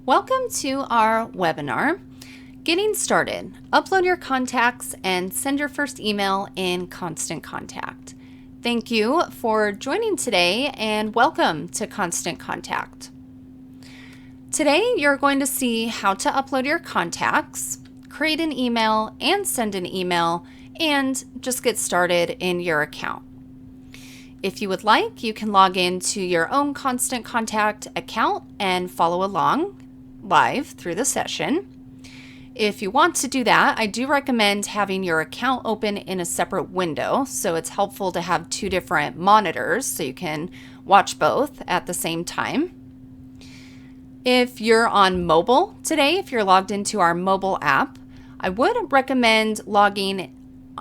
Welcome to our webinar, Getting Started. Upload your contacts and send your first email in Constant Contact. Thank you for joining today and welcome to Constant Contact. Today you're going to see how to upload your contacts, create an email and send an email, and just get started in your account. If you would like, you can log into your own Constant Contact account and follow along live through the session. If you want to do that, I do recommend having your account open in a separate window, so it's helpful to have two different monitors so you can watch both at the same time. If you're on mobile today, if you're logged into our mobile app, I would recommend logging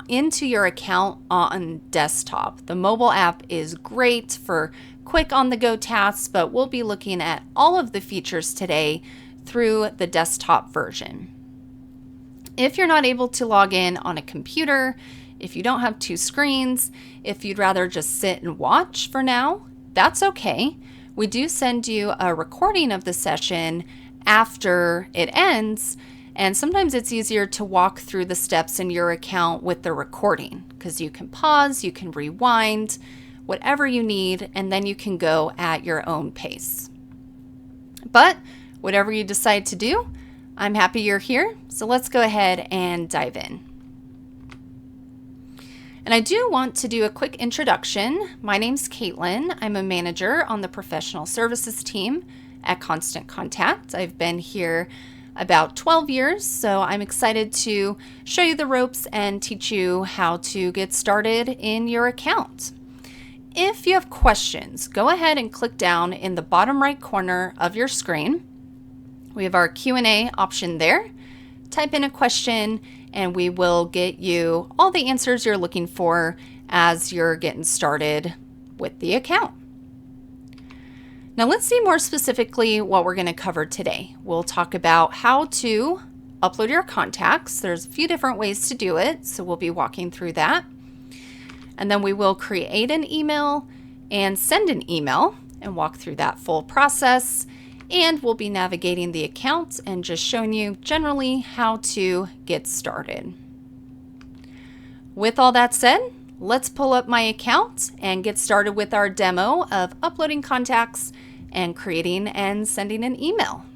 into your account on desktop. The mobile app is great for quick on-the-go tasks, but we'll be looking at all of the features today through the desktop version. If you're not able to log in on a computer, if you don't have two screens, if you'd rather just sit and watch for now, that's okay. We do send you a recording of the session after it ends, and sometimes it's easier to walk through the steps in your account with the recording because you can pause, you can rewind, whatever you need, and then you can go at your own pace. But whatever you decide to do, I'm happy you're here, so let's go ahead and dive in. And I do want to do a quick introduction. My name's Caitlin. I'm a manager on the professional services team at Constant Contact. I've been here about 12 years, so I'm excited to show you the ropes and teach you how to get started in your account. If you have questions, go ahead and click down in the bottom right corner of your screen. We have our Q&A option there. Type in a question and we will get you all the answers you're looking for as you're getting started with the account. Now let's see more specifically what we're going to cover today. We'll talk about how to upload your contacts. There's a few different ways to do it, so we'll be walking through that. And then we will create an email and send an email and walk through that full process. And we'll be navigating the account and just showing you generally how to get started. With all that said, let's pull up my account and get started with our demo of uploading contacts and creating and sending an email.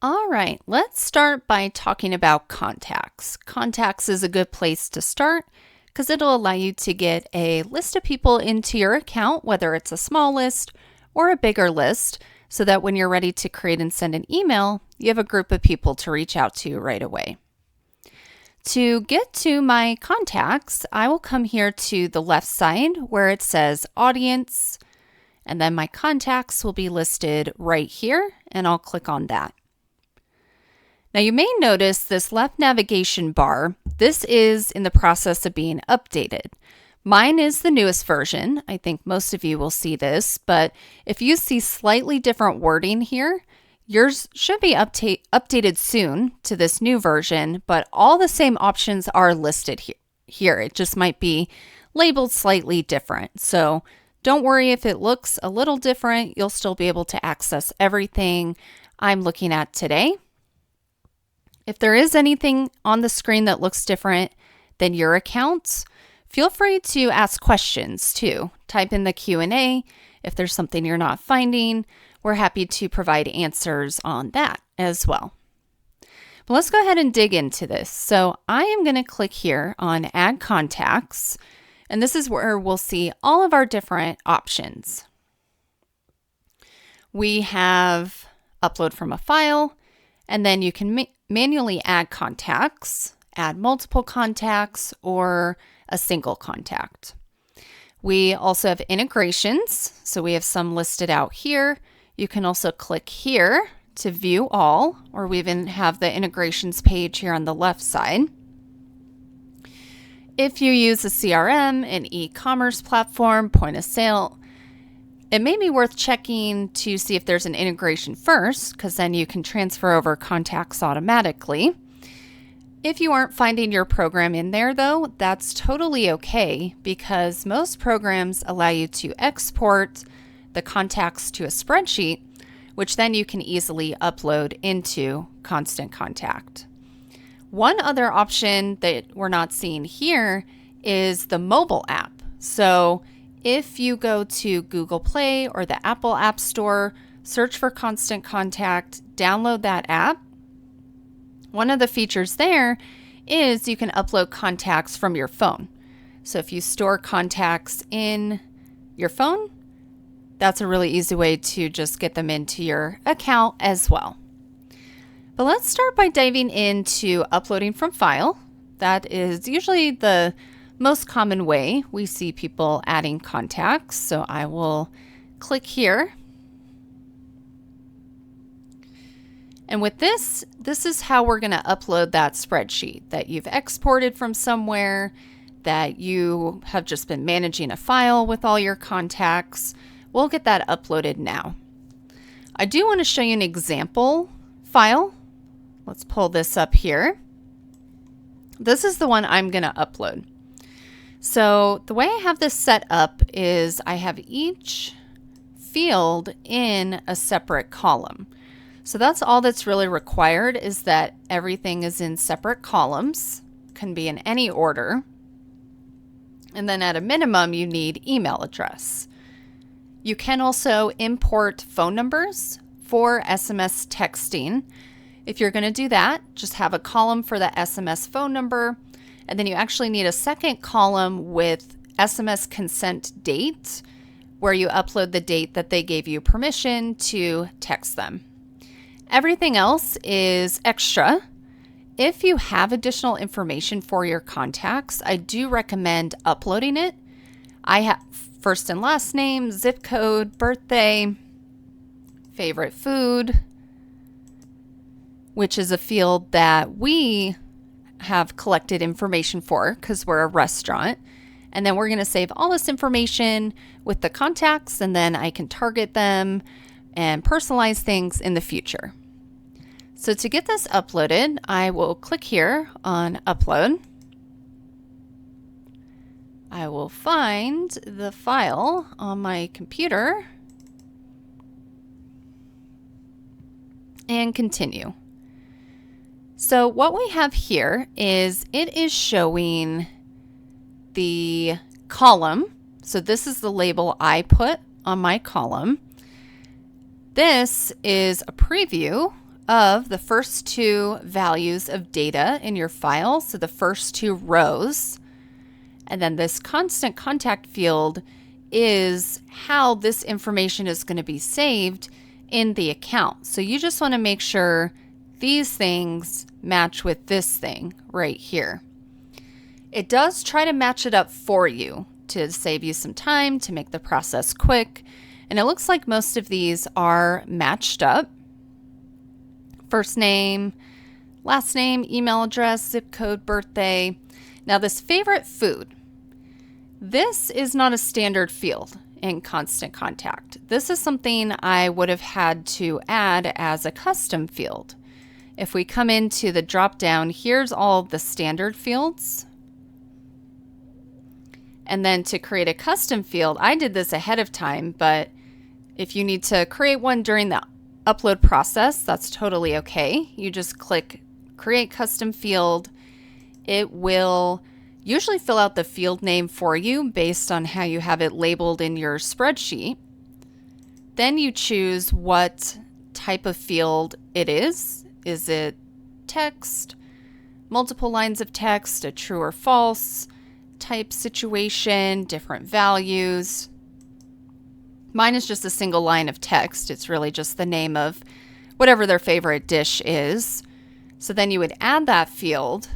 All right, let's start by talking about contacts. Contacts is a good place to start because it'll allow you to get a list of people into your account, whether it's a small list or a bigger list, so that when you're ready to create and send an email, you have a group of people to reach out to right away. To get to my contacts, I will come here to the left side where it says Audience, and then my contacts will be listed right here, and I'll click on that. Now you may notice this left navigation bar. This is in the process of being updated. Mine is the newest version. I think most of you will see this, but if you see slightly different wording here, yours should be updated soon to this new version, but all the same options are listed here. It just might be labeled slightly different. So don't worry if it looks a little different. You'll still be able to access everything I'm looking at today. If there is anything on the screen that looks different than your account, feel free to ask questions too. Type in the Q&A if there's something you're not finding. We're happy to provide answers on that as well. But let's go ahead and dig into this. So I am going to click here on Add Contacts, and this is where we'll see all of our different options. We have Upload from a File, and then you can manually add contacts, add multiple contacts, or a single contact. We also have integrations, so we have some listed out here. You can also click here to view all, or we even have the integrations page here on the left side. If you use a CRM, an e-commerce platform, point of sale, it may be worth checking to see if there's an integration first, because then you can transfer over contacts automatically. If you aren't finding your program in there though, that's totally okay because most programs allow you to export the contacts to a spreadsheet which then you can easily upload into Constant Contact. One other option that we're not seeing here is the mobile app. So if you go to Google Play or the Apple App Store, search for Constant Contact, download that app. One of the features there is you can upload contacts from your phone. So if you store contacts in your phone, that's a really easy way to just get them into your account as well. But let's start by diving into uploading from file. That is usually the most common way we see people adding contacts. So I will click here. And with this is how we're going to upload that spreadsheet that you've exported from somewhere, that you have just been managing a file with all your contacts. We'll get that uploaded now. I do want to show you an example file. Let's pull this up here. This is the one I'm going to upload. So the way I have this set up is I have each field in a separate column. So that's all that's really required, is that everything is in separate columns, can be in any order. And then at a minimum, you need email address. You can also import phone numbers for SMS texting. If you're going to do that, just have a column for the SMS phone number, and then you actually need a second column with SMS consent date, where you upload the date that they gave you permission to text them. Everything else is extra. If you have additional information for your contacts, I do recommend uploading it. I have first and last name, zip code, birthday, favorite food, which is a field that we have collected information for because we're a restaurant. And then we're going to save all this information with the contacts, and then I can target them and personalize things in the future. So to get this uploaded, I will click here on upload. I will find the file on my computer and continue. So what we have here is it is showing the column. So this is the label I put on my column. This is a preview of the first two values of data in your file. So the first two rows. And then this constant contact field is how this information is going to be saved in the account. So you just want to make sure these things match with this thing right here. It does try to match it up for you to save you some time, to make the process quick. And it looks like most of these are matched up. First name, last name, email address, zip code, birthday. Now this favorite food, this is not a standard field in Constant Contact. This is something I would have had to add as a custom field. If we come into the drop down, here's all the standard fields. And then to create a custom field, I did this ahead of time, but if you need to create one during the upload process, that's totally okay. You just click create custom field. It will usually fill out the field name for you based on how you have it labeled in your spreadsheet. Then you choose what type of field it is. Is it text, multiple lines of text, a true or false, type situation, different values. Mine is just a single line of text. It's really just the name of whatever their favorite dish is. So then you would add that field,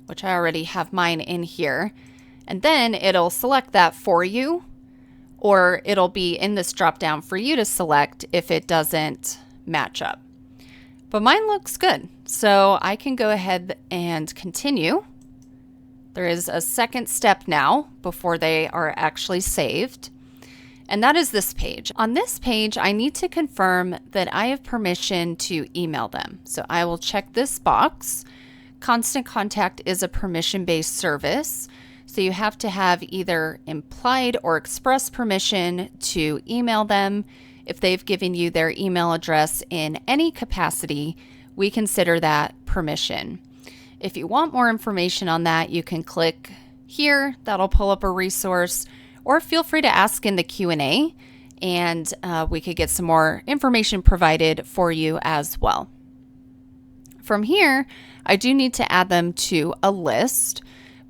which I already have mine in here, and then it'll select that for you, or it'll be in this drop down for you to select if it doesn't match up. But mine looks good, so I can go ahead and continue. There is a second step now before they are actually saved. And that is this page. On this page, I need to confirm that I have permission to email them. So I will check this box. Constant Contact is a permission-based service. So you have to have either implied or express permission to email them. if they've given you their email address in any capacity, we consider that permission. If you want more information on that, you can click here. That'll pull up a resource, or feel free to ask in the Q&A, and we could get some more information provided for you as well. From here, I do need to add them to a list.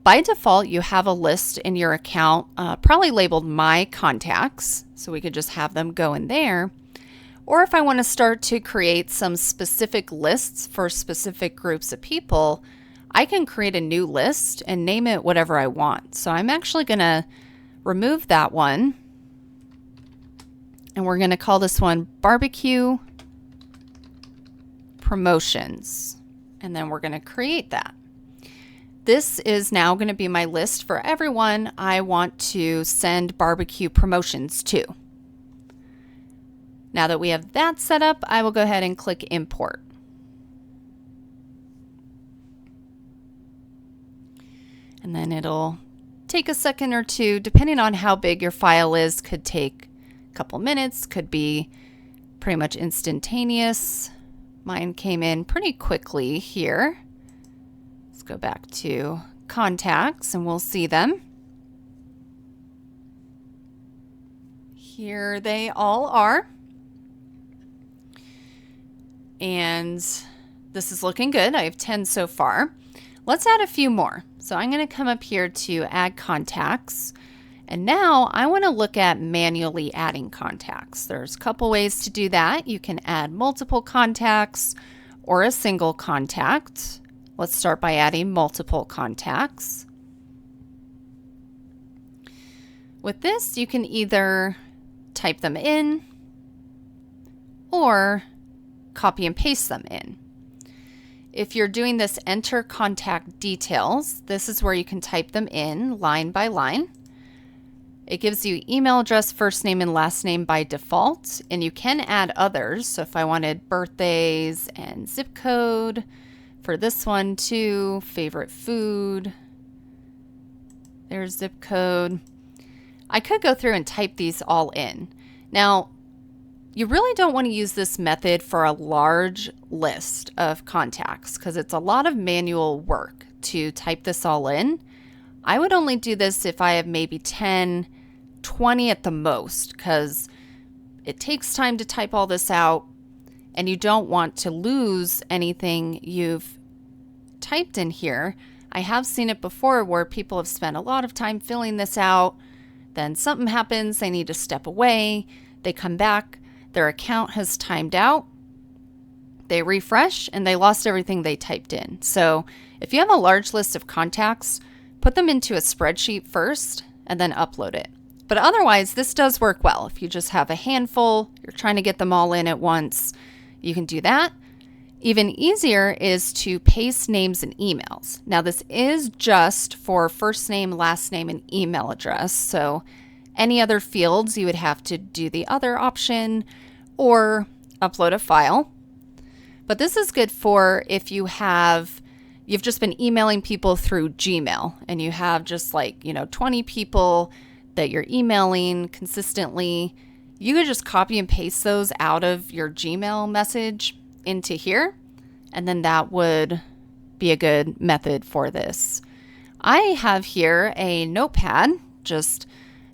By default, you have a list in your account, probably labeled My Contacts, so we could just have them go in there. Or if I want to start to create some specific lists for specific groups of people, I can create a new list and name it whatever I want. So I'm actually going to remove that one, and we're going to call this one Barbecue Promotions, and then we're going to create that. This is now going to be my list for everyone I want to send barbecue promotions to. Now that we have that set up, I will go ahead and click Import. And then it'll take a second or two, depending on how big your file is. Could take a couple minutes, could be pretty much instantaneous. Mine came in pretty quickly here. Let's go back to contacts and we'll see them. Here they all are. And this is looking good. I have 10 so far. Let's add a few more. So I'm going to come up here to add contacts. And now I want to look at manually adding contacts. There's a couple ways to do that. You can add multiple contacts or a single contact. Let's start by adding multiple contacts. With this, you can either type them in or copy and paste them in. If you're doing this enter contact details, this is where you can type them in line by line. It gives you email address, first name, and last name by default, and you can add others. So if I wanted birthdays and zip code for this one too, favorite food, there's zip code. I could go through and type these all in. Now, you really don't want to use this method for a large list of contacts because it's a lot of manual work to type this all in. I would only do this if I have maybe 10, 20 at the most, because it takes time to type all this out and you don't want to lose anything you've typed in here. I have seen it before where people have spent a lot of time filling this out, then something happens, they need to step away, they come back, their account has timed out, they refresh, and they lost everything they typed in. So if you have a large list of contacts, put them into a spreadsheet first and then upload it. But otherwise, this does work well. If you just have a handful, you're trying to get them all in at once, you can do that. Even easier is to paste names and emails. Now, this is just for first name, last name, and email address. So any other fields, you would have to do the other option or upload a file. But this is good for if you've just been emailing people through Gmail and you have just 20 people that you're emailing consistently. You could just copy and paste those out of your Gmail message into here, and then that would be a good method for this. I have here a notepad, just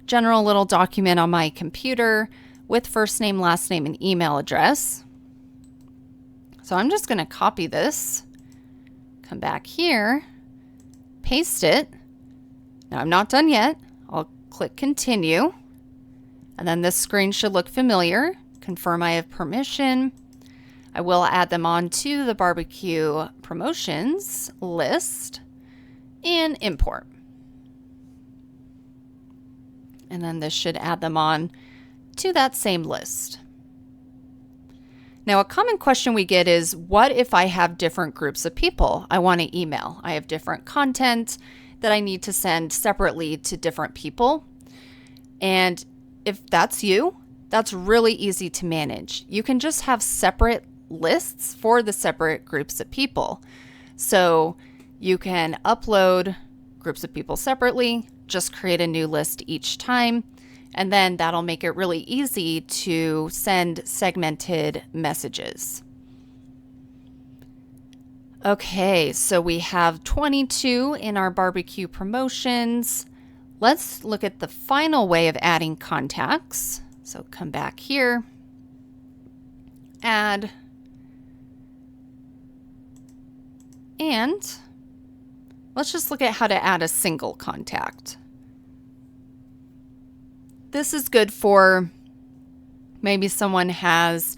general little document on my computer with first name, last name, and email address. So I'm just going to copy this, come back here, paste it. Now I'm not done yet. I'll click continue, and then this screen should look familiar. Confirm I have permission. I will add them on to the barbecue promotions list and import. And then this should add them on to that same list. Now, a common question we get is, what if I have different groups of people I want to email? I have different content that I need to send separately to different people. And if that's you, that's really easy to manage. You can just have separate lists for the separate groups of people. So you can upload groups of people separately, just create a new list each time. And then that'll make it really easy to send segmented messages. Okay, so we have 22 in our barbecue promotions. Let's look at the final way of adding contacts. So come back here, add, and let's just look at how to add a single contact. This is good for maybe someone has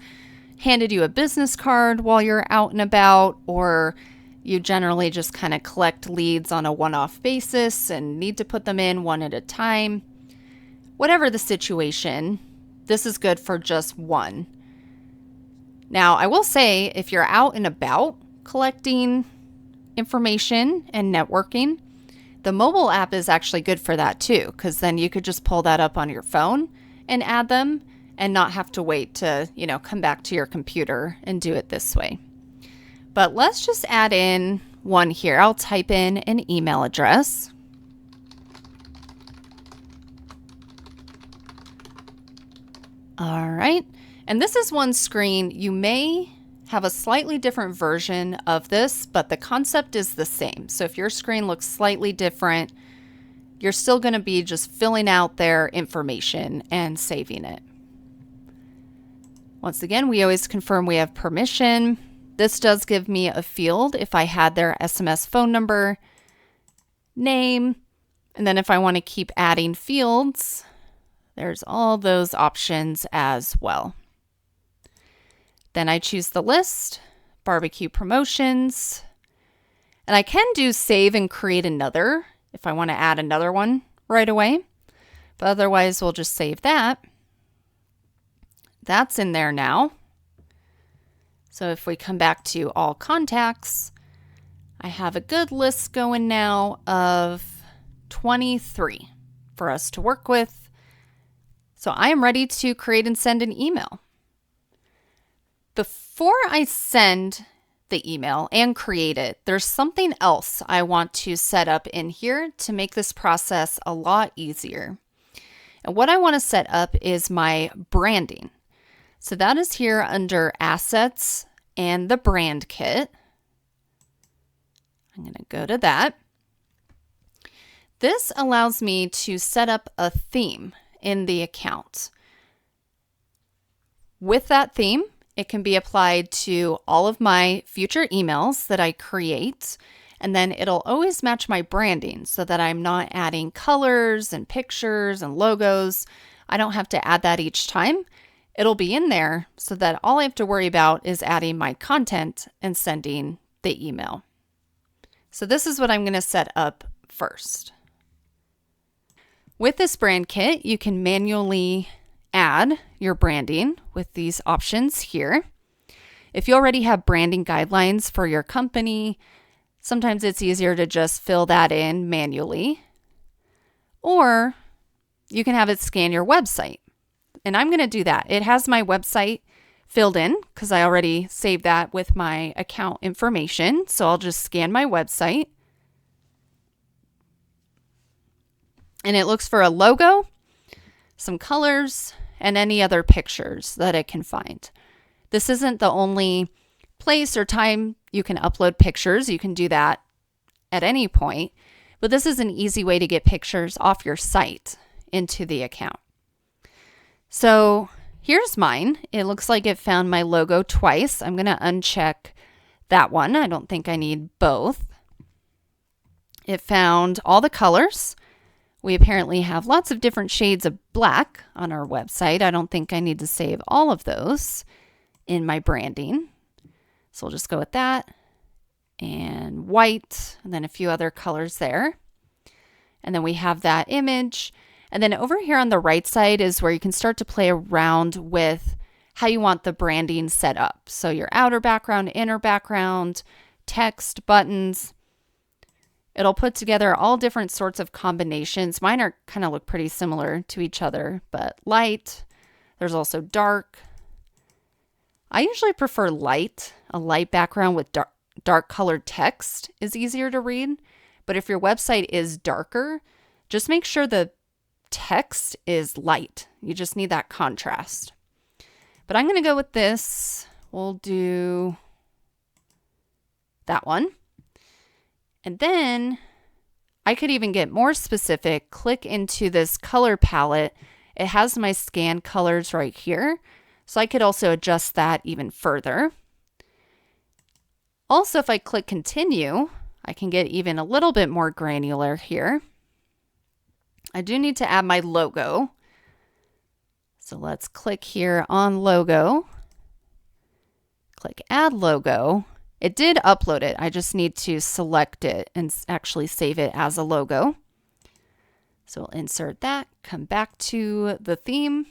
handed you a business card while you're out and about, or you generally just kind of collect leads on a one-off basis and need to put them in one at a time. Whatever the situation, this is good for just one. Now, I will say if you're out and about collecting information and networking, the mobile app is actually good for that too, because then you could just pull that up on your phone and add them and not have to wait to, come back to your computer and do it this way. But let's just add in one here. I'll type in an email address. All right. And this is one screen. You may have a slightly different version of this, but the concept is the same. So if your screen looks slightly different, you're still going to be just filling out their information and saving it. Once again, we always confirm we have permission. This does give me a field if I had their SMS phone number, name, and then if I want to keep adding fields, there's all those options as well. Then I choose the list, barbecue promotions, and I can do save and create another if I want to add another one right away, but otherwise we'll just save that. That's in there now. So if we come back to all contacts, I have a good list going now of 23 for us to work with. So I am ready to create and send an email. Before I send the email and create it, there's something else I want to set up in here to make this process a lot easier. And what I want to set up is my branding. So that is here under Assets and the Brand Kit. I'm going to go to that. This allows me to set up a theme in the account. With that theme, it can be applied to all of my future emails that I create, and then it'll always match my branding so that I'm not adding colors and pictures and logos. I don't have to add that each time. It'll be in there so that all I have to worry about is adding my content and sending the email. So this is what I'm going to set up first. With this brand kit, you can manually add your branding with these options here. If you already have branding guidelines for your company, sometimes it's easier to just fill that in manually. Or you can have it scan your website. And I'm going to do that. It has my website filled in because I already saved that with my account information. So I'll just scan my website. And it looks for a logo, some colors, and any other pictures that it can find. This isn't the only place or time you can upload pictures. You can do that at any point. But this is an easy way to get pictures off your site into the account. So here's mine. It looks like it found my logo twice. I'm going to uncheck that one. I don't think I need both. It found all the colors. We apparently have lots of different shades of black on our website. I don't think I need to save all of those in my branding. So we'll just go with that. And white, and then a few other colors there. And then we have that image. And then over here on the right side is where you can start to play around with how you want the branding set up. So your outer background, inner background, text, buttons. It'll put together all different sorts of combinations. Mine are kind of look pretty similar to each other, but light. There's also dark. I usually prefer light. A light background with dark colored text is easier to read. But if your website is darker, just make sure the text is light. You just need that contrast. But I'm going to go with this. We'll do that one. And then I could even get more specific, click into this color palette. It has my scan colors right here. So I could also adjust that even further. Also, if I click continue, I can get even a little bit more granular here. I do need to add my logo. So let's click here on logo. Click add logo. It did upload it. I just need to select it and actually save it as a logo. So we'll insert that, come back to the theme.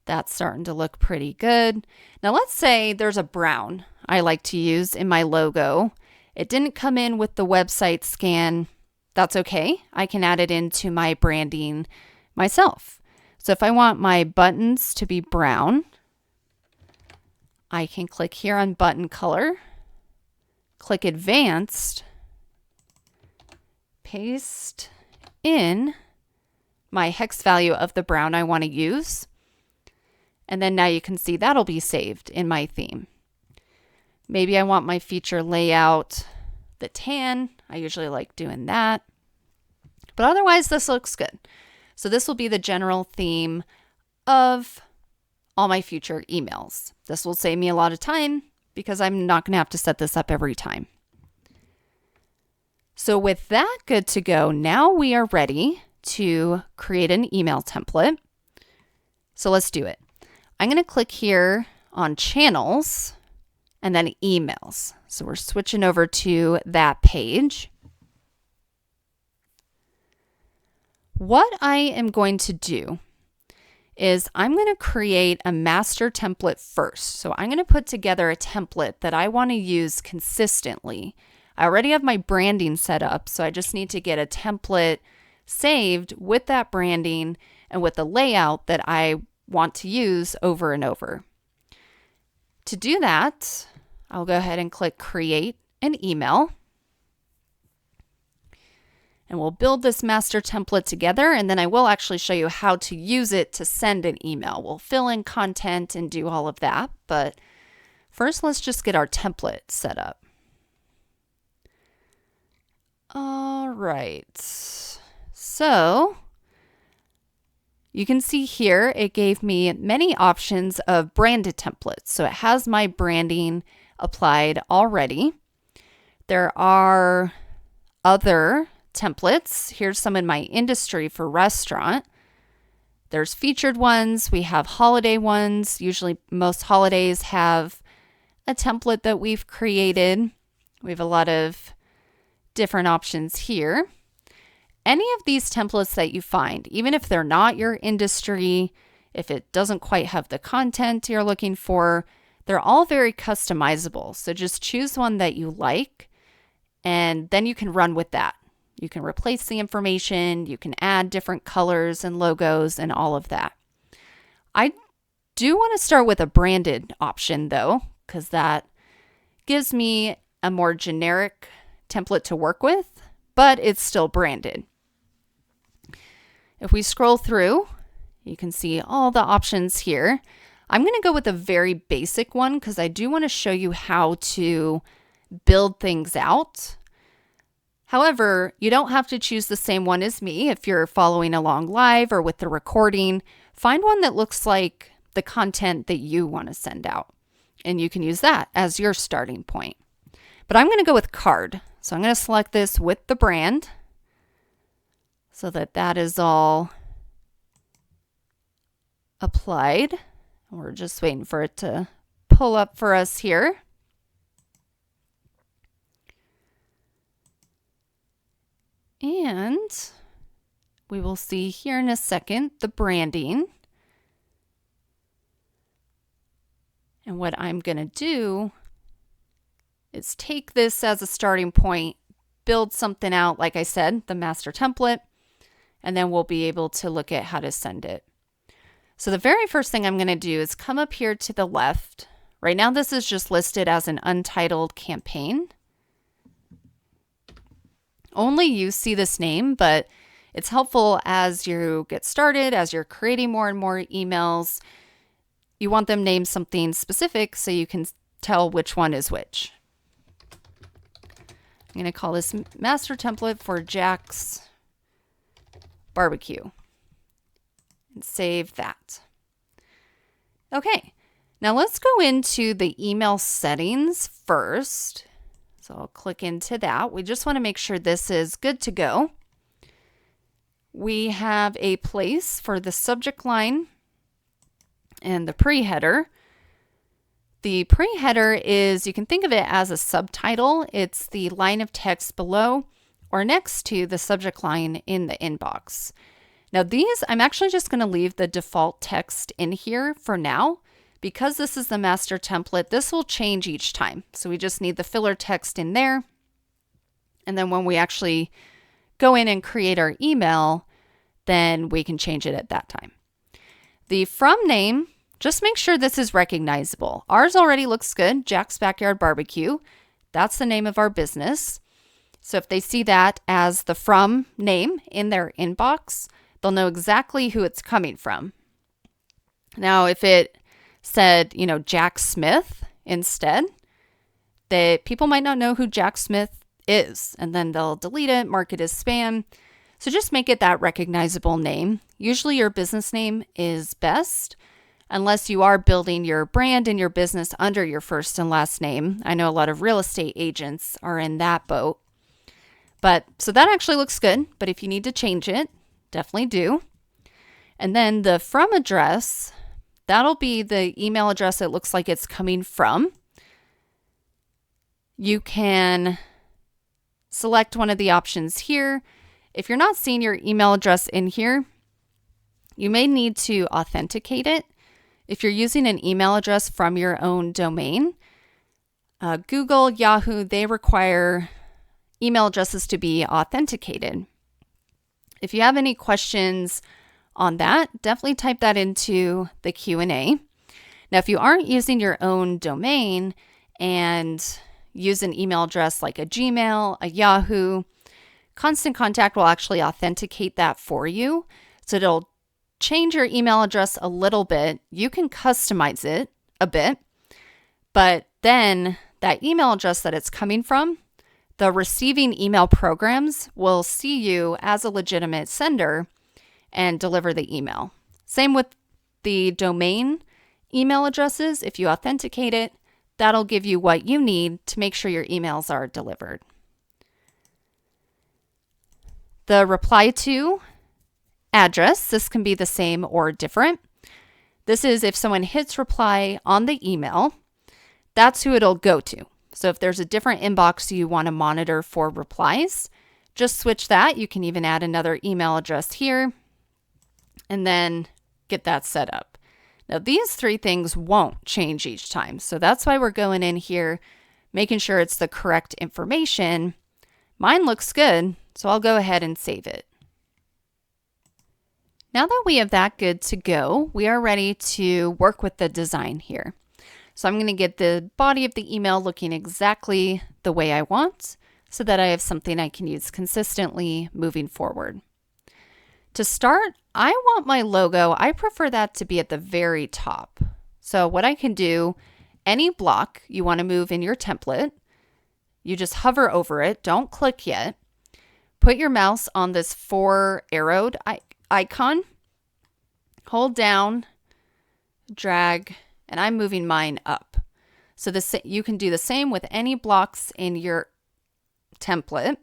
That's starting to look pretty good. Now let's say there's a brown I like to use in my logo. It didn't come in with the website scan. That's okay. I can add it into my branding myself. So if I want my buttons to be brown, I can click here on button color, click advanced, paste in my hex value of the brown I want to use. And then now you can see that'll be saved in my theme. Maybe I want my feature layout the tan. I usually like doing that. But otherwise, this looks good. So this will be the general theme of all my future emails. This will save me a lot of time because I'm not going to have to set this up every time. So with that good to go, now we are ready to create an email template. So let's do it. I'm going to click here on channels and then emails. So we're switching over to that page. What I am going to do is I'm going to create a master template first. So I'm going to put together a template that I want to use consistently. I already have my branding set up, so I just need to get a template saved with that branding and with the layout that I want to use over and over. To do that, I'll go ahead and click create an email. And we'll build this master template together, and then I will actually show you how to use it to send an email. We'll fill in content and do all of that, but first let's just get our template set up. All right, so you can see here it gave me many options of branded templates. So it has my branding applied already. There are other templates. Here's some in my industry for restaurant. There's featured ones. We have holiday ones. Usually most holidays have a template that we've created. We have a lot of different options here. Any of these templates that you find, even if they're not your industry, if it doesn't quite have the content you're looking for, they're all very customizable. So just choose one that you like, and then you can run with that. You can replace the information, you can add different colors and logos and all of that. I do want to start with a branded option though, because that gives me a more generic template to work with, but it's still branded. If we scroll through, you can see all the options here. I'm going to go with a very basic one because I do want to show you how to build things out. However, you don't have to choose the same one as me if you're following along live or with the recording. Find one that looks like the content that you want to send out, and you can use that as your starting point. But I'm going to go with card. So I'm going to select this with the brand so that that is all applied. We're just waiting for it to pull up for us here. And we will see here in a second the branding. And what I'm going to do is take this as a starting point, build something out, like I said, the master template, and then we'll be able to look at how to send it. So the very first thing I'm going to do is come up here to the left. Right now this is just listed as an untitled campaign. Only you see this name, but It's helpful as you get started, as you're creating more and more emails. You want them named something specific so you can tell which one is which. I'm going to call this master template for Jack's barbecue and save that. Okay, now let's go into the email settings first. So I'll click into that. We just want to make sure this is good to go. We have a place for the subject line and the pre-header. The pre-header is, you can think of it as a subtitle. It's the line of text below or next to the subject line in the inbox. Now these, I'm actually just going to leave the default text in here for now. Because this is the master template, this will change each time. So we just need the filler text in there. And then when we actually go in and create our email, then we can change it at that time. The from name, just make sure this is recognizable. Ours already looks good, Jack's Backyard Barbecue. That's the name of our business. So if they see that as the from name in their inbox, they'll know exactly who it's coming from. Now, if it said, Jack Smith instead, that people might not know who Jack Smith is, and then they'll delete it, mark it as spam. So just make it that recognizable name. Usually your business name is best, unless you are building your brand and your business under your first and last name. I know a lot of real estate agents are in that boat. But so that actually looks good, but if you need to change it, definitely do. And then the from address, that'll be the email address it looks like it's coming from. You can select one of the options here. If you're not seeing your email address in here, you may need to authenticate it. If you're using an email address from your own domain, Google, Yahoo, they require email addresses to be authenticated. If you have any questions on that, definitely type that into the Q&A. Now, if you aren't using your own domain and use an email address like a Gmail, a Yahoo, Constant Contact will actually authenticate that for you. So it'll change your email address a little bit. You can customize it a bit, but then that email address that it's coming from, the receiving email programs will see you as a legitimate sender and deliver the email. Same with the domain email addresses. If you authenticate it, that'll give you what you need to make sure your emails are delivered. The reply to address, this can be the same or different. This is if someone hits reply on the email, that's who it'll go to. So if there's a different inbox you want to monitor for replies, just switch that. You can even add another email address here and then get that set up. Now these three things won't change each time. So that's why we're going in here, making sure it's the correct information. Mine looks good, so I'll go ahead and save it. Now that we have that good to go, we are ready to work with the design here. So I'm going to get the body of the email looking exactly the way I want so that I have something I can use consistently moving forward. To start, I want my logo, I prefer that to be at the very top. So what I can do, any block you want to move in your template, you just hover over it, don't click yet. Put your mouse on this 4-arrowed icon, hold down, drag, and I'm moving mine up. So you can do the same with any blocks in your template.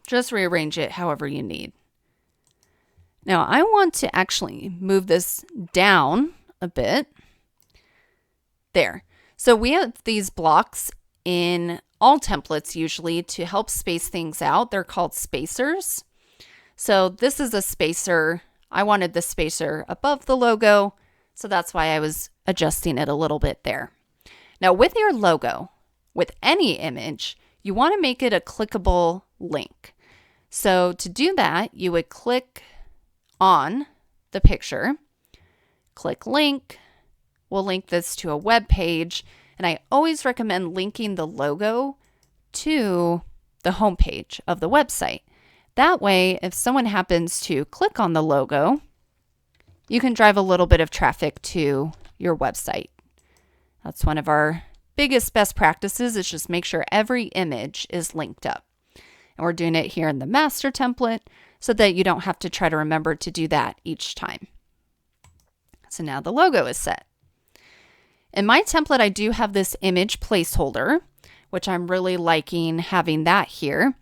Just rearrange it however you need. Now I want to actually move this down a bit. There. So we have these blocks in all templates usually to help space things out. They're called spacers. So this is a spacer. I wanted the spacer above the logo, so that's why I was adjusting it a little bit there. Now with your logo, with any image, you want to make it a clickable link. So to do that, you would click on the picture, click link. We'll link this to a web page, and I always recommend linking the logo to the homepage of the website. That way, if someone happens to click on the logo, you can drive a little bit of traffic to your website. That's one of our biggest best practices, is just make sure every image is linked up. And we're doing it here in the master template so that you don't have to try to remember to do that each time. So now the logo is set. In my template, I do have this image placeholder, which I'm really liking having that here.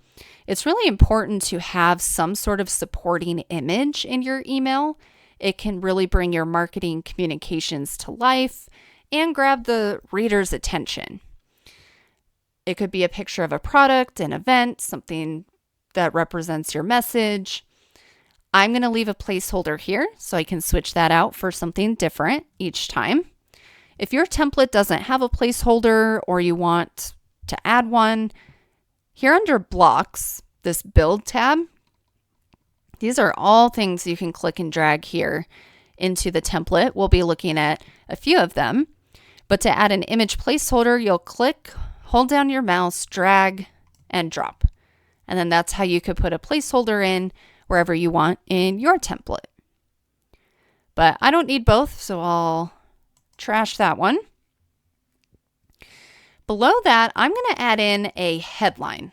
It's really important to have some sort of supporting image in your email. It can really bring your marketing communications to life and grab the reader's attention. It could be a picture of a product, an event, something that represents your message. I'm going to leave a placeholder here so I can switch that out for something different each time. If your template doesn't have a placeholder or you want to add one, here under blocks, this build tab, these are all things you can click and drag here into the template. We'll be looking at a few of them, but to add an image placeholder, you'll click, hold down your mouse, drag, and drop. And then that's how you could put a placeholder in wherever you want in your template. But I don't need both, so I'll trash that one. Below that, I'm going to add in a headline.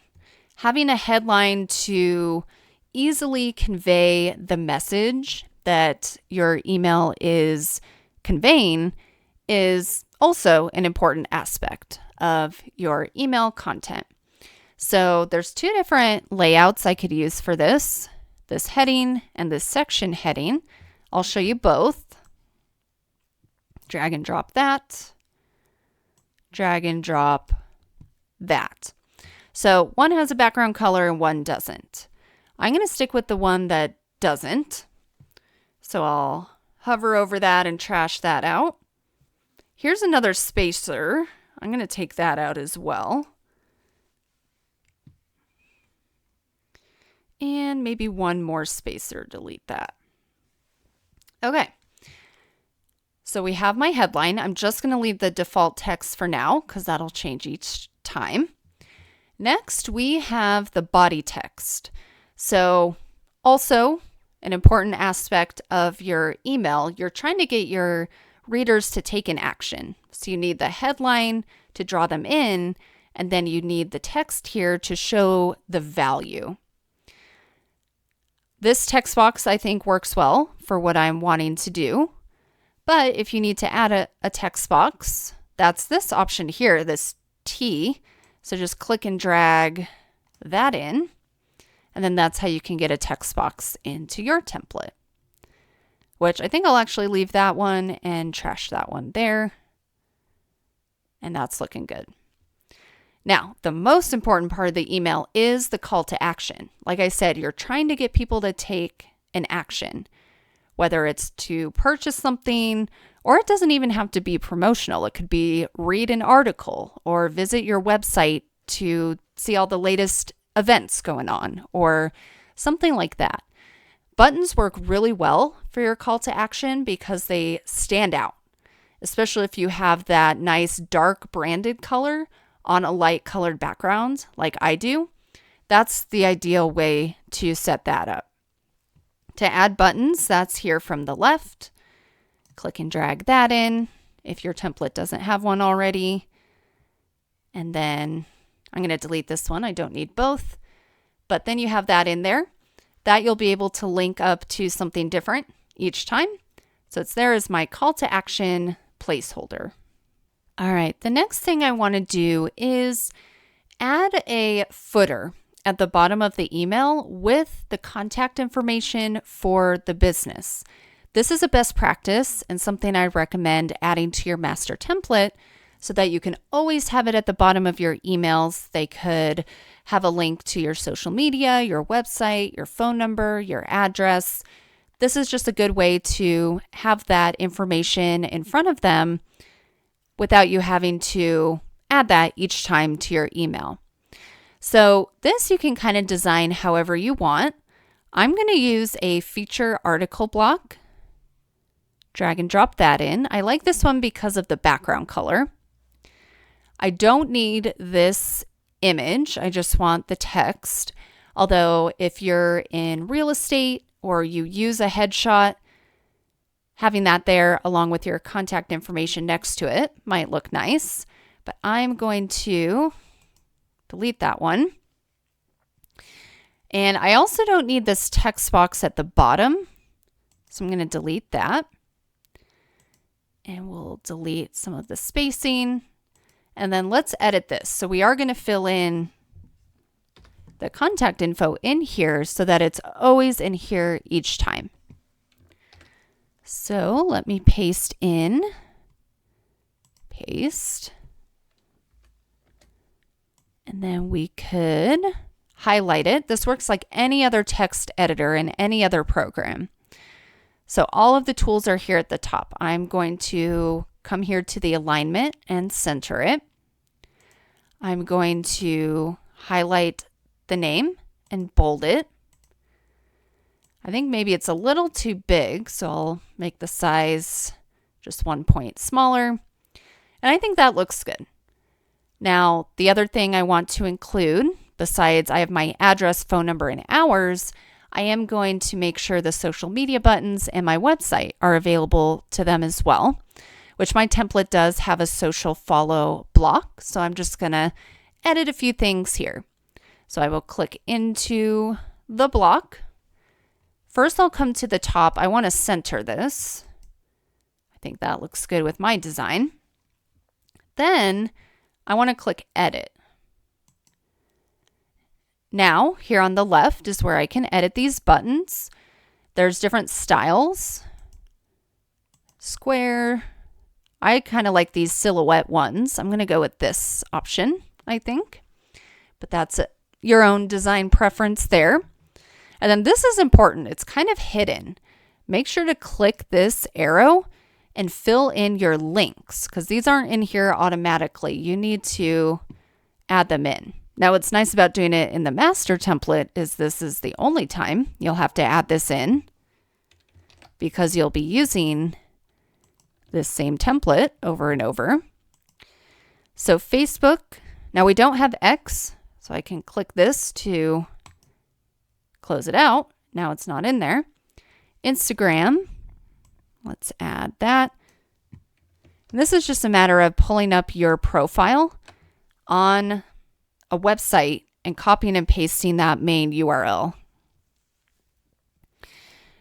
Having a headline to easily convey the message that your email is conveying is also an important aspect of your email content. So there's two different layouts I could use for this heading and this section heading. I'll show you both. Drag and drop that. Drag and drop that. So one has a background color and one doesn't. I'm going to stick with the one that doesn't. So I'll hover over that and trash that out. Here's another spacer. I'm going to take that out as well. And maybe one more spacer, delete that. Okay. So we have my headline. I'm just going to leave the default text for now because that'll change each time. Next, we have the body text. So also an important aspect of your email, you're trying to get your readers to take an action. So you need the headline to draw them in, and then you need the text here to show the value. This text box, I think, works well for what I'm wanting to do. But if you need to add a text box, that's this option here, this T. So just click and drag that in. And then that's how you can get a text box into your template, which I think I'll actually leave that one and trash that one there. And that's looking good. Now, the most important part of the email is the call to action. Like I said, you're trying to get people to take an action, whether it's to purchase something, or it doesn't even have to be promotional. It could be read an article or visit your website to see all the latest events going on or something like that. Buttons work really well for your call to action because they stand out, especially if you have that nice dark branded color on a light colored background like I do. That's the ideal way to set that up. To add buttons, that's here from the left. Click and drag that in if your template doesn't have one already. And then I'm going to delete this one. I don't need both. But then you have that in there. That you'll be able to link up to something different each time. So it's there as my call to action placeholder. All right, the next thing I want to do is add a footer at the bottom of the email with the contact information for the business. This is a best practice and something I recommend adding to your master template so that you can always have it at the bottom of your emails. They could have a link to your social media, your website, your phone number, your address. This is just a good way to have that information in front of them without you having to add that each time to your email. So this you can kind of design however you want. I'm going to use a feature article block. Drag and drop that in. I like this one because of the background color. I don't need this image. I just want the text. Although if you're in real estate or you use a headshot, having that there along with your contact information next to it might look nice. But I'm going to delete that one. And I also don't need this text box at the bottom. So I'm going to delete that. And we'll delete some of the spacing. And then let's edit this. So we are going to fill in the contact info in here so that it's always in here each time. So let me paste in. Paste. And then we could highlight it. This works like any other text editor in any other program. So all of the tools are here at the top. I'm going to come here to the alignment and center it. I'm going to highlight the name and bold it. I think maybe it's a little too big, so I'll make the size just 1 point smaller. And I think that looks good. Now, the other thing I want to include, besides I have my address, phone number, and hours, I am going to make sure the social media buttons and my website are available to them as well, which my template does have a social follow block. So I'm just going to edit a few things here. So I will click into the block. First, I'll come to the top. I want to center this. I think that looks good with my design. Then I want to click edit. Now, here on the left is where I can edit these buttons. There's different styles. Square. I kind of like these silhouette ones. I'm going to go with this option, I think. But that's your own design preference there. And then this is important. It's kind of hidden. Make sure to click this arrow and fill in your links because these aren't in here automatically. You need to add them in. Now, what's nice about doing it in the master template is this is the only time you'll have to add this in because you'll be using this same template over and over. So Facebook, now we don't have X, so I can click this to close it out. Now it's not in there. Instagram, let's add that. And this is just a matter of pulling up your profile on a website and copying and pasting that main URL.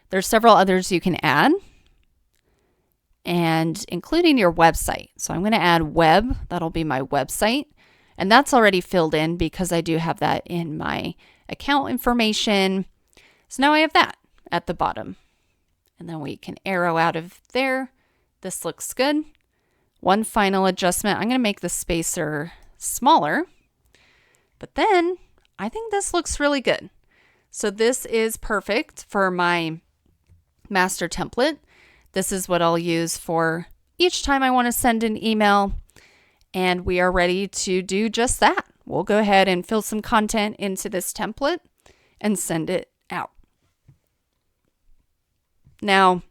There's several others you can add, and including your website. So I'm going to add web. That'll be my website. And that's already filled in because I do have that in my account information. So now I have that at the bottom. And then we can arrow out of there. This looks good. One final adjustment. I'm going to make the spacer smaller. But then I think this looks really good. So this is perfect for my master template. This is what I'll use for each time I want to send an email. And we are ready to do just that. We'll go ahead and fill some content into this template and send it out. Now,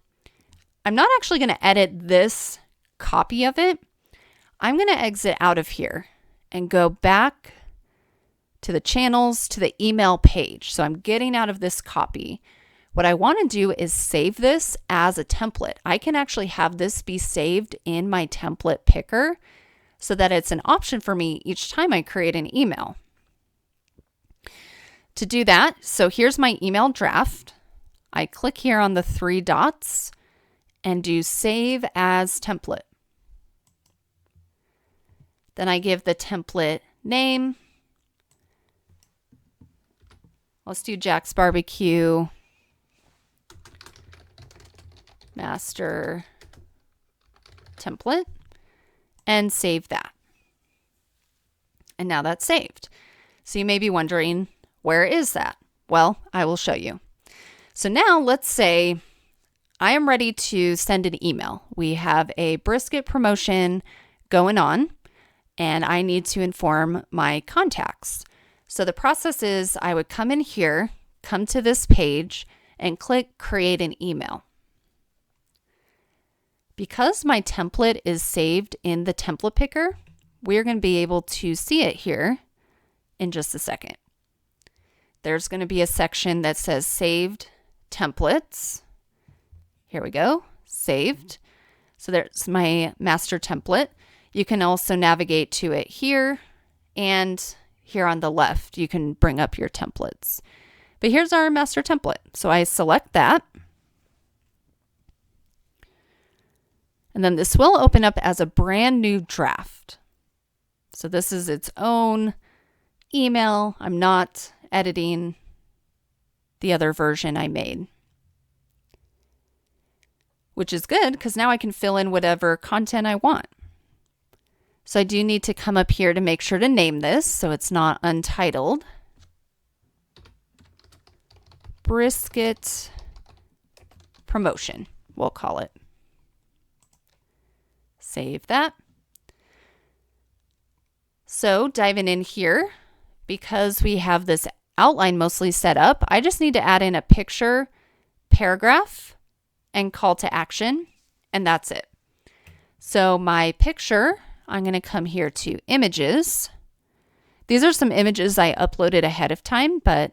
I'm not actually going to edit this copy of it. I'm going to exit out of here and go back to the channels, to the email page. So I'm getting out of this copy. What I want to do is save this as a template. I can actually have this be saved in my template picker so that it's an option for me each time I create an email. To do that, so here's my email draft. I click here on the 3 dots and do save as template. Then I give the template name. Let's do Jack's Barbecue Master Template and save that. And now that's saved. So you may be wondering, where is that? Well, I will show you. So now let's say I am ready to send an email. We have a brisket promotion going on and I need to inform my contacts. So the process is I would come in here, come to this page, and click Create an Email. Because my template is saved in the template picker, we're going to be able to see it here in just a second. there's going to be a section that says saved templates. Here we go, saved. So there's my master template. You can also navigate to it here, and here on the left, you can bring up your templates. But here's our master template. So I select that. And then this will open up as a brand new draft. So this is its own email. I'm not editing the other version I made, which is good because now I can fill in whatever content I want. So I do need to come up here to make sure to name this so it's not untitled. Brisket promotion, we'll call it. Save that. So diving in here, because we have this outline mostly set up, I just need to add in a picture, paragraph, and call to action, and that's it. So my picture, I'm going to come here to images. These are some images I uploaded ahead of time, but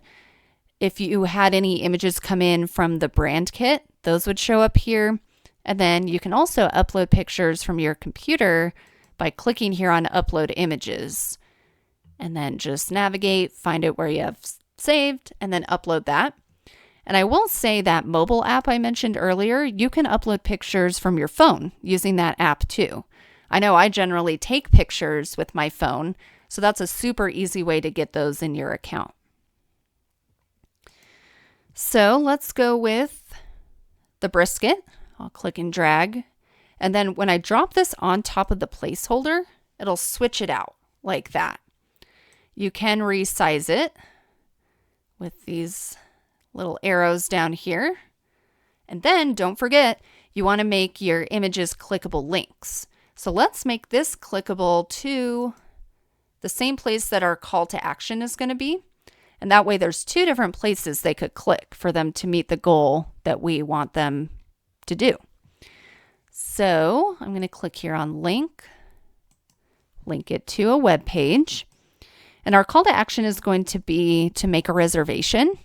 if you had any images come in from the brand kit, those would show up here. And then you can also upload pictures from your computer by clicking here on upload images. And then just navigate, find it where you have saved, and then upload that. And I will say that mobile app I mentioned earlier, you can upload pictures from your phone using that app too. I know I generally take pictures with my phone, so that's a super easy way to get those in your account. So let's go with the brisket. I'll click and drag. And then when I drop this on top of the placeholder, it'll switch it out like that. You can resize it with these little arrows down here. And then don't forget, you want to make your images clickable links. So let's make this clickable to the same place that our call to action is going to be. And that way there's two different places they could click for them to meet the goal that we want them to do. So I'm going to click here on link it to a web page. And our call to action is going to be to make a reservation.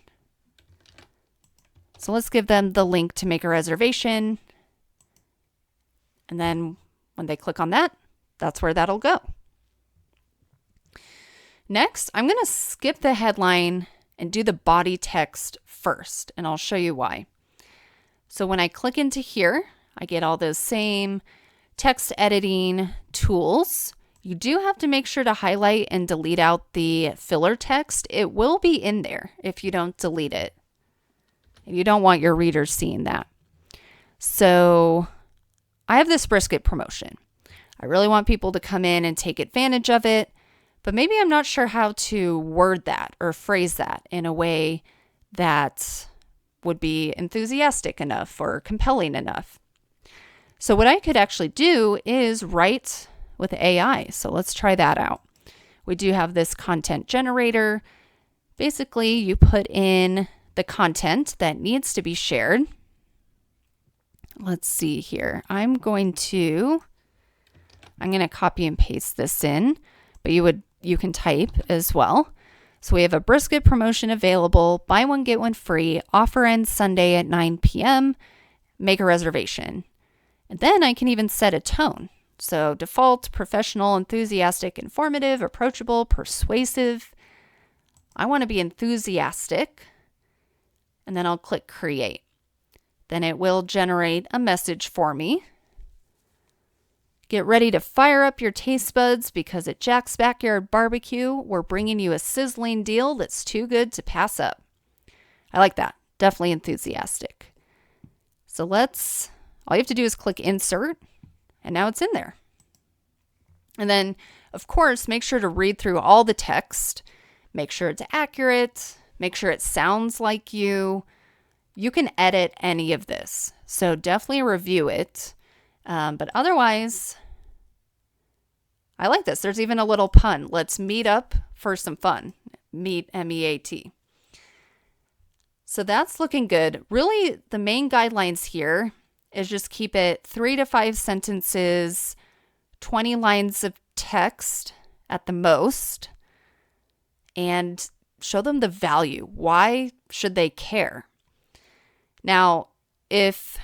So let's give them the link to make a reservation. And then when they click on that, that's where that'll go. Next, I'm going to skip the headline and do the body text first, and I'll show you why. So when I click into here, I get all those same text editing tools. You do have to make sure to highlight and delete out the filler text. It will be in there if you don't delete it. And you don't want your readers seeing that. So I have this brisket promotion. I really want people to come in and take advantage of it, but maybe I'm not sure how to word that or phrase that in a way that would be enthusiastic enough or compelling enough. So what I could actually do is write with AI. So let's try that out. We do have this content generator. Basically, you put in the content that needs to be shared. Let's see here. I'm going to copy and paste this in, but you can type as well. So we have a brisket promotion available, buy one, get one free, offer ends Sunday at 9 p.m., make a reservation. And then I can even set a tone. So default, professional, enthusiastic, informative, approachable, persuasive. I want to be enthusiastic. And then I'll click create. Then it will generate a message for me. Get ready to fire up your taste buds because at Jack's Backyard Barbecue, we're bringing you a sizzling deal that's too good to pass up. I like that. Definitely enthusiastic. So all you have to do is click insert, and now it's in there. And then, of course, make sure to read through all the text. Make sure it's accurate. Make sure it sounds like you. You can edit any of this. So definitely review it. But otherwise, I like this. There's even a little pun. Let's meet up for some fun. Meet, M-E-A-T. So that's looking good. Really, the main guidelines here is just keep it 3 to 5 sentences, 20 lines of text at the most, and show them the value. Why should they care? Now, if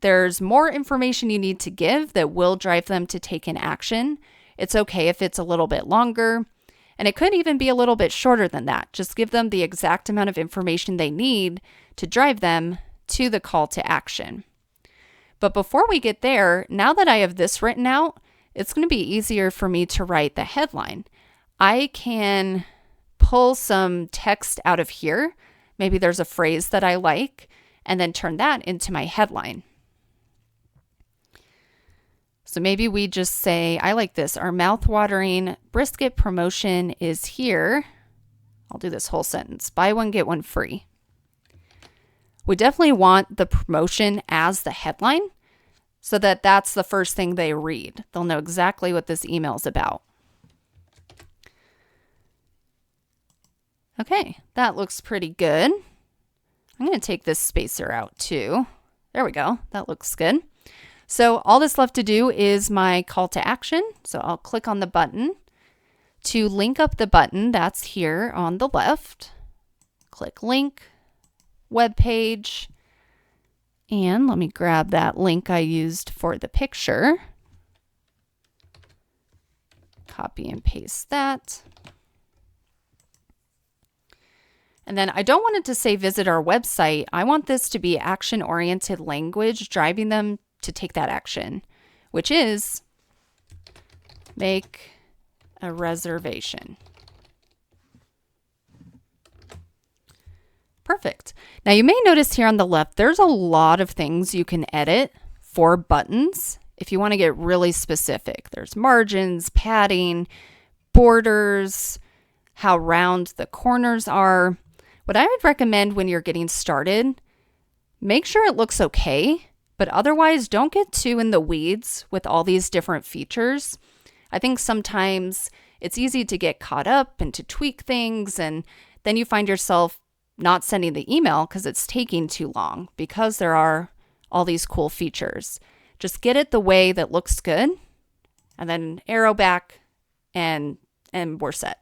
there's more information you need to give that will drive them to take an action, it's okay if it's a little bit longer. And it could even be a little bit shorter than that. Just give them the exact amount of information they need to drive them to the call to action. But before we get there, now that I have this written out, it's going to be easier for me to write the headline. I can pull some text out of here. Maybe there's a phrase that I like, and then turn that into my headline. So maybe we just say, I like this, our mouth-watering brisket promotion is here. I'll do this whole sentence. Buy one, get one free. We definitely want the promotion as the headline so that that's the first thing they read. They'll know exactly what this email is about. Okay, that looks pretty good. I'm going to take this spacer out too. There we go. That looks good. So all that's left to do is my call to action. So I'll click on the button. To link up the button, that's here on the left. Click link, web page, and let me grab that link I used for the picture. Copy and paste that. And then I don't want it to say visit our website. I want this to be action-oriented language driving them to take that action, which is make a reservation. Perfect. Now you may notice here on the left, there's a lot of things you can edit for buttons if you want to get really specific. There's margins, padding, borders, how round the corners are. What I would recommend when you're getting started, make sure it looks okay, but otherwise don't get too in the weeds with all these different features. I think sometimes it's easy to get caught up and to tweak things, and then you find yourself not sending the email because it's taking too long because there are all these cool features. Just get it the way that looks good, and then arrow back, and we're set.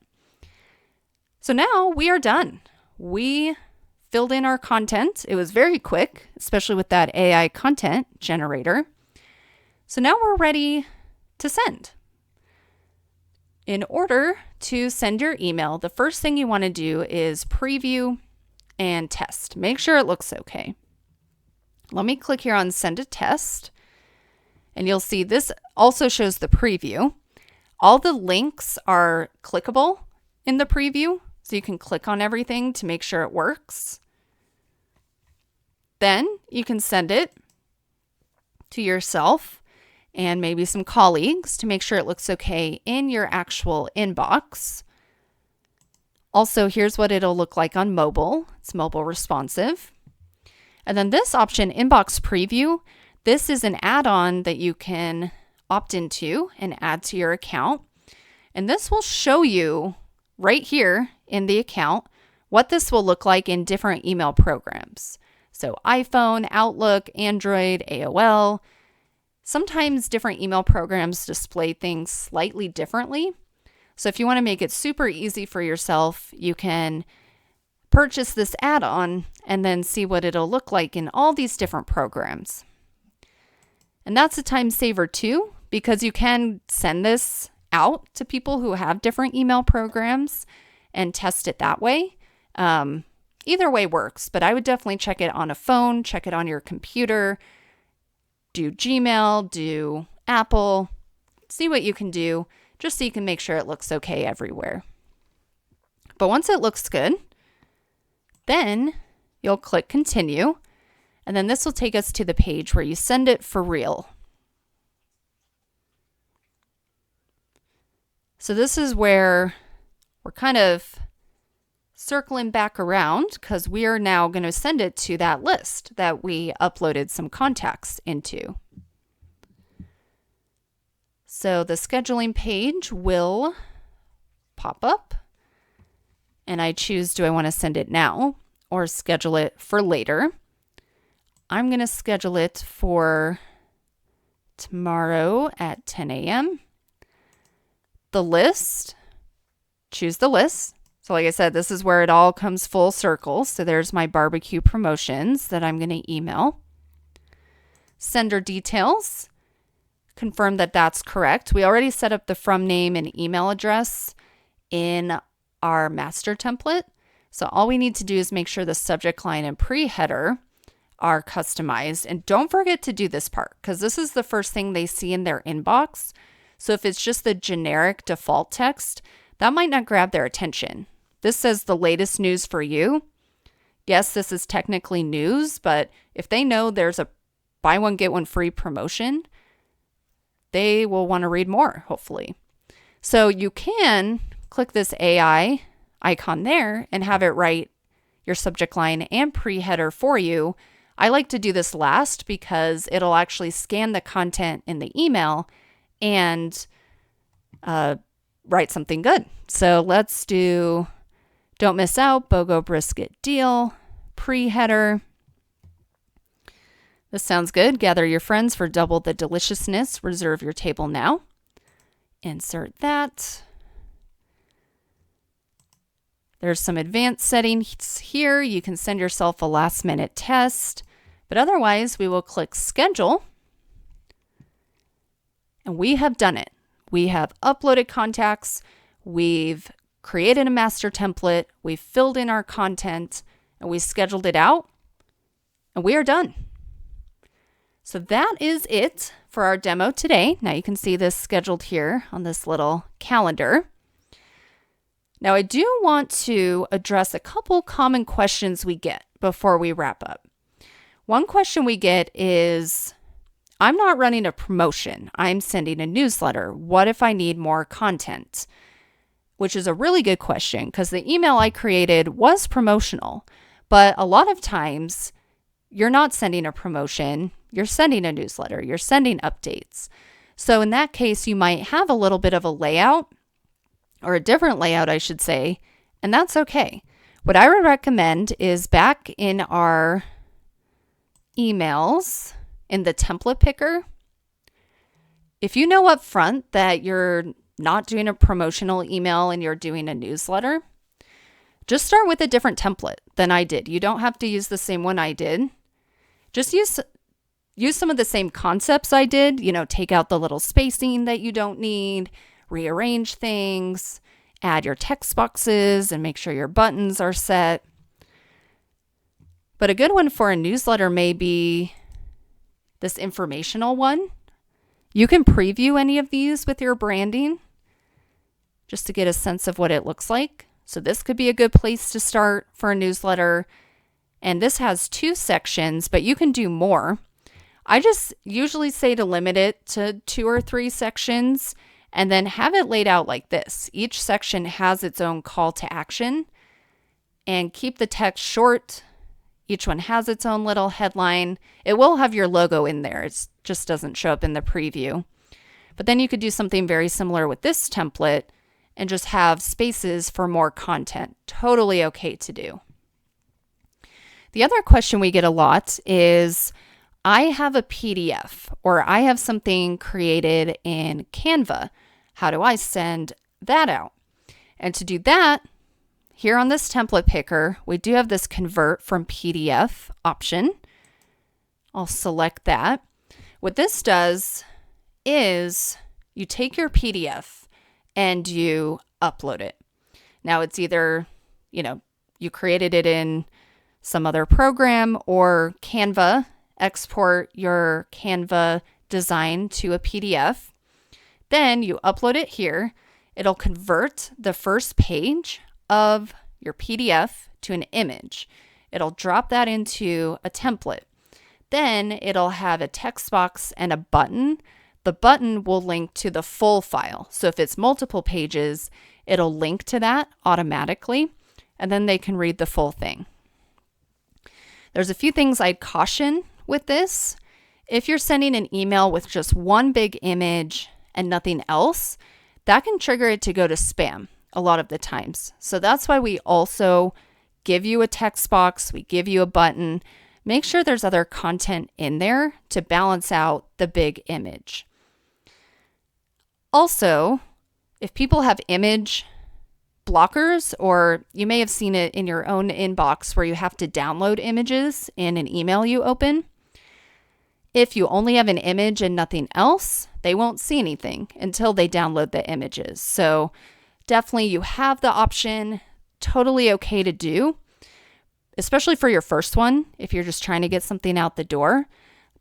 So now we are done. We filled in our content. It was very quick, especially with that AI content generator. So now we're ready to send. In order to send your email, the first thing you want to do is preview and test. Make sure it looks okay. Let me click here on send a test, and you'll see this also shows the preview. All the links are clickable in the preview, so you can click on everything to make sure it works. Then you can send it to yourself and maybe some colleagues to make sure it looks okay in your actual inbox. Also, here's what it'll look like on mobile. It's mobile responsive. And then this option, Inbox Preview, this is an add-on that you can opt into and add to your account. And this will show you right here in the account what this will look like in different email programs. So iPhone, Outlook, Android, AOL. Sometimes different email programs display things slightly differently. So if you want to make it super easy for yourself, you can purchase this add-on and then see what it'll look like in all these different programs. And that's a time saver too, because you can send this out to people who have different email programs and test it that way. Either way works, but I would definitely check it on a phone, check it on your computer, do Gmail, do Apple, see what you can do, just so you can make sure it looks okay everywhere. But once it looks good, then you'll click continue, and then this will take us to the page where you send it for real. So this is where we're kind of circling back around because we are now going to send it to that list that we uploaded some contacts into. So the scheduling page will pop up, and I choose, do I want to send it now or schedule it for later? I'm going to schedule it for tomorrow at 10 a.m. The list, choose the list. So like I said, this is where it all comes full circle. So there's my barbecue promotions that I'm going to email. Sender details. Confirm that that's correct. We already set up the from name and email address in our master template. So all we need to do is make sure the subject line and pre-header are customized. And don't forget to do this part because this is the first thing they see in their inbox. So if it's just the generic default text, that might not grab their attention. This says the latest news for you. Yes, this is technically news, but if they know there's a buy one, get one free promotion, they will want to read more, hopefully. So you can click this AI icon there and have it write your subject line and pre-header for you. I like to do this last because it'll actually scan the content in the email and write something good. So let's do don't miss out, BOGO brisket deal, pre-header. This sounds good. Gather your friends for double the deliciousness. Reserve your table now. Insert that. There's some advanced settings here. You can send yourself a last minute test, but otherwise we will click schedule. And we have done it. We have uploaded contacts. We've created a master template. We've filled in our content and we scheduled it out and we are done. So that is it for our demo today. Now you can see this scheduled here on this little calendar. Now I do want to address a couple common questions we get before we wrap up. One question we get is, I'm not running a promotion. I'm sending a newsletter. What if I need more content? Which is a really good question because the email I created was promotional, but a lot of times you're not sending a promotion. You're sending a newsletter. You're sending updates. So in that case, you might have a little bit of a layout or a different layout, I should say, and that's okay. What I would recommend is back in our emails in the template picker, if you know up front that you're not doing a promotional email and you're doing a newsletter, just start with a different template than I did. You don't have to use the same one I did. Just use some of the same concepts I did, take out the little spacing that you don't need, rearrange things, add your text boxes and make sure your buttons are set. But a good one for a newsletter may be this informational one. You can preview any of these with your branding just to get a sense of what it looks like. So this could be a good place to start for a newsletter. And this has 2 sections, but you can do more. I just usually say to limit it to 2 or 3 sections and then have it laid out like this. Each section has its own call to action and keep the text short. Each one has its own little headline. It will have your logo in there. It just doesn't show up in the preview. But then you could do something very similar with this template and just have spaces for more content. Totally okay to do. The other question we get a lot is, I have a PDF or I have something created in Canva. How do I send that out? And to do that, here on this template picker, we do have this convert from PDF option. I'll select that. What this does is you take your PDF and you upload it. Now it's either, you created it in some other program or Canva, export your Canva design to a PDF. Then you upload it here. It'll convert the first page of your PDF to an image. It'll drop that into a template. Then it'll have a text box and a button. The button will link to the full file. So if it's multiple pages, it'll link to that automatically, and then they can read the full thing. There's a few things I'd caution with this. If you're sending an email with just one big image and nothing else, that can trigger it to go to spam a lot of the times. So that's why we also give you a text box, we give you a button. Make sure there's other content in there to balance out the big image. Also, if people have image blockers, or you may have seen it in your own inbox where you have to download images in an email you open. If you only have an image and nothing else, they won't see anything until they download the images. So definitely you have the option, totally okay to do, especially for your first one if you're just trying to get something out the door.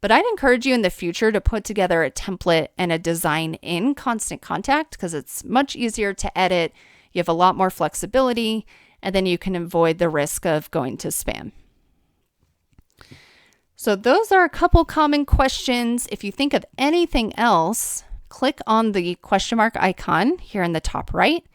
But I'd encourage you in the future to put together a template and a design in Constant Contact because it's much easier to edit. You have a lot more flexibility, and then you can avoid the risk of going to spam. So those are a couple common questions. If you think of anything else, click on the question mark icon here in the top right.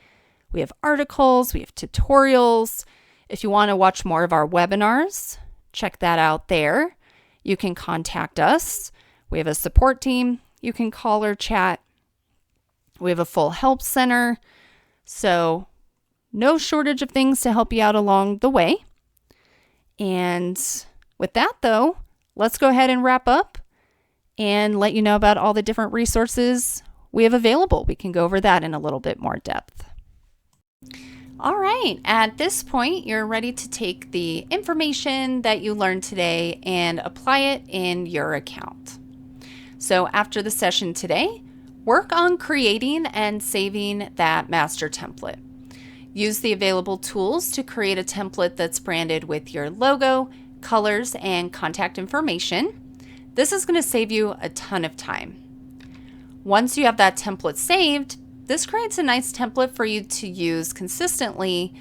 We have articles, we have tutorials. If you want to watch more of our webinars, check that out there. You can contact us. We have a support team. You can call or chat. We have a full help center. So no shortage of things to help you out along the way. And with that, though, let's go ahead and wrap up and let you know about all the different resources we have available. We can go over that in a little bit more depth. All right, at this point, you're ready to take the information that you learned today and apply it in your account. So after the session today, work on creating and saving that master template. Use the available tools to create a template that's branded with your logo, colors, and contact information. This is going to save you a ton of time. Once you have that template saved, this creates a nice template for you to use consistently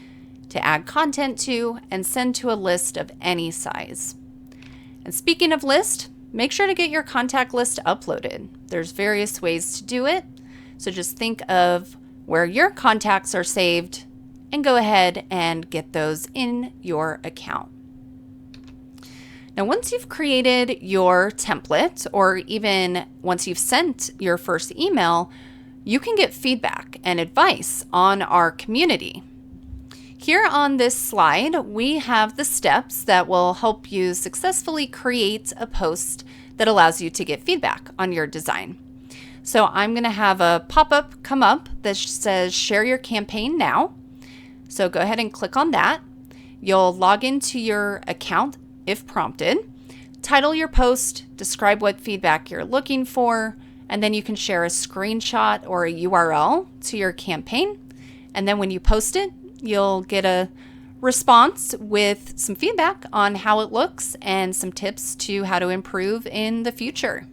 to add content to and send to a list of any size. And speaking of list, make sure to get your contact list uploaded. There's various ways to do it. So just think of where your contacts are saved and go ahead and get those in your account. Now, once you've created your template, or even once you've sent your first email, you can get feedback and advice on our community. Here on this slide, we have the steps that will help you successfully create a post that allows you to get feedback on your design. So I'm going to have a pop-up come up that says share your campaign now. So go ahead and click on that. You'll log into your account if prompted, title your post, describe what feedback you're looking for, and then you can share a screenshot or a URL to your campaign. And then when you post it, you'll get a response with some feedback on how it looks and some tips to how to improve in the future.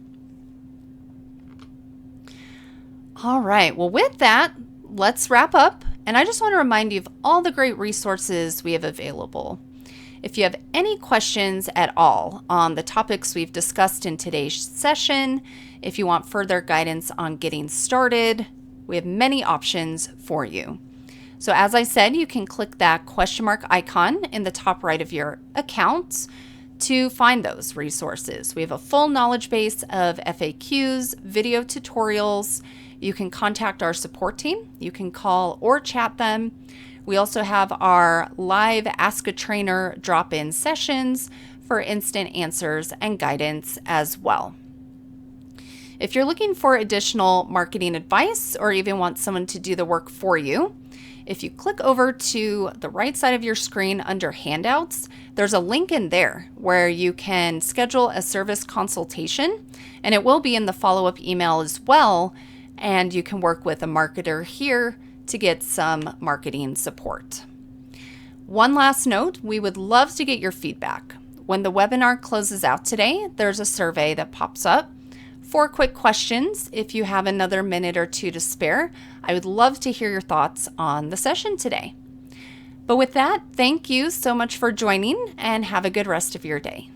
All right, well, with that, let's wrap up. And I just want to remind you of all the great resources we have available. If you have any questions at all on the topics we've discussed in today's session, if you want further guidance on getting started, we have many options for you. So as I said, you can click that question mark icon in the top right of your account to find those resources. We have a full knowledge base of FAQs, video tutorials. You can contact our support team. You can call or chat them. We also have our live Ask a Trainer drop-in sessions for instant answers and guidance as well. If you're looking for additional marketing advice or even want someone to do the work for you, if you click over to the right side of your screen under handouts, there's a link in there where you can schedule a service consultation, and it will be in the follow-up email as well, and you can work with a marketer here to get some marketing support. One last note, we would love to get your feedback. When the webinar closes out today, there's a survey that pops up. 4 quick questions. If you have another minute or two to spare, I would love to hear your thoughts on the session today. But with that, thank you so much for joining and have a good rest of your day.